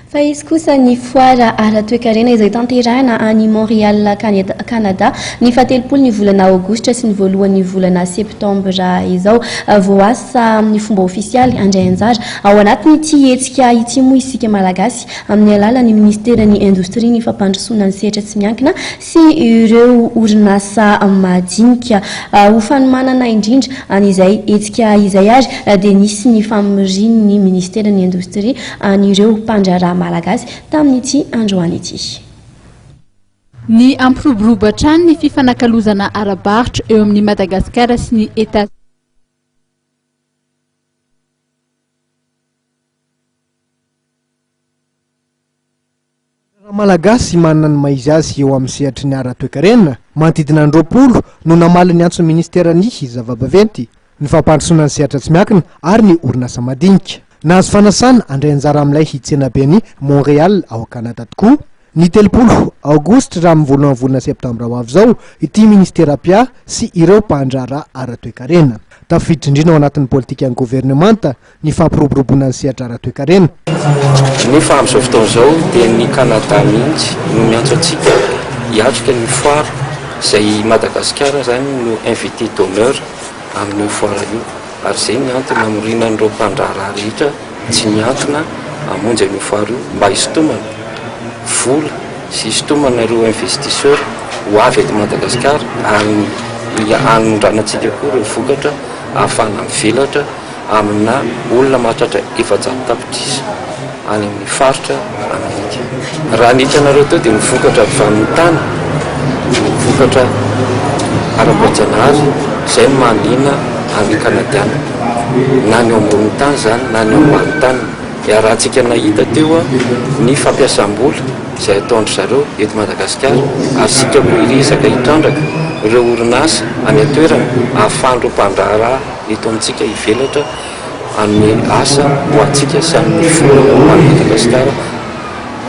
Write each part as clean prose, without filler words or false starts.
Fa izy kosa ny foara ara-toe-karena izay tanterahana any Montréal, Canada, ny fatelopolo ny volana aogositra sy ny voalohan'ny volana septambra izao. Voaasa amin'ny fomba ofisialy handray anjara ao anatin'ity hetsika ity moa isika Malagasy amin'ny alalan'ny ministeran'ny indostrie ny fampandrosoana ny sehatra tsy miankina sy ireo orinasa madinika ho fanomanana indrindra an'izay hetsika izay ary dia nisy ny famoriana ny ministeran'ny indostrie an'ireo mpandraharaha Malagasy tamin'ity androany ity. Ny ampiroboroba-trano ny fifanakalozana ara-baritra eo amin'ny Madagasikara sy ny États Malagasy manana ny maizy azy eo amin'ny sehatry ny ara-toe-karena manodidina androapolo no namaly ny antso ministeran'ny zavabaventy ny fampandrosoana ny sehatra tsy miankina ary ny orinasa madinika. Nahazo fanasana andray anjara amin'ilay hitsenabe ny Montréal ao Canada tokoa ny telopolo aogositra raha amin'ny voalohan'ny volana septambra ho avy izao ity ministeram-pia sy ireo mpandraharaha ara-toe-karena. Tafiditra indrindra ao anatin'ny politika ny gouvernemanta ny fampiroboroboana ny sehatra ara-toe-karena. Nefa amin'izao fotoana izao dia ny Canada mihitsy no miantso antsika hiatrika ny foara izay Madagasikara zany no invité d'honneur amin'ny foara io. Ary izay ny antony hamoriana an'ireo mpandraharaha rehetra tsy miankina hamonjy amin'ny foara io mba hisintomana vola sy hisintomana ireo investisseur ho avy eto Madagasikara ary hanondranantsika koa ireo vokatra ahafahana mivelatra amina olona mahatratra 700 tapitrisa any amin'ny faritra Amerika. Raha nitanareo teo dia mivokatra avy amin'ny tany, mivokatra ara-boajanahary izay manina amin'ny Kanadiana na ny ambony tany zany na ny ambany tany. Rahantsika nahita teo ny fampiasam-bola izay ataondry zareo eto Madagasikara ary sika koa irizaka hitrandraka ireo orinasa any atoerana ahafahandreo mpandraharaha eto amintsika hivelatra amin'ny asa ho antsika sy amin'ny filoha any Madagasikara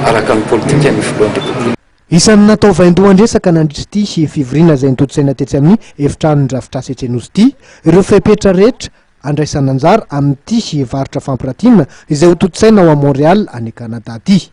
araka ny politika ny filohan'ny repoblika. Isan'ny natao vaindohan-dresaka nandritra ity fivoriana izay nitotsaina tetsy amin'ny efitranon-drafitrasa Etsenosy ity ireo fepetra rehetra andraisana anjara amin'ity varotra fampiratiana izay ho totsaina ao a Montréal any Canada ity.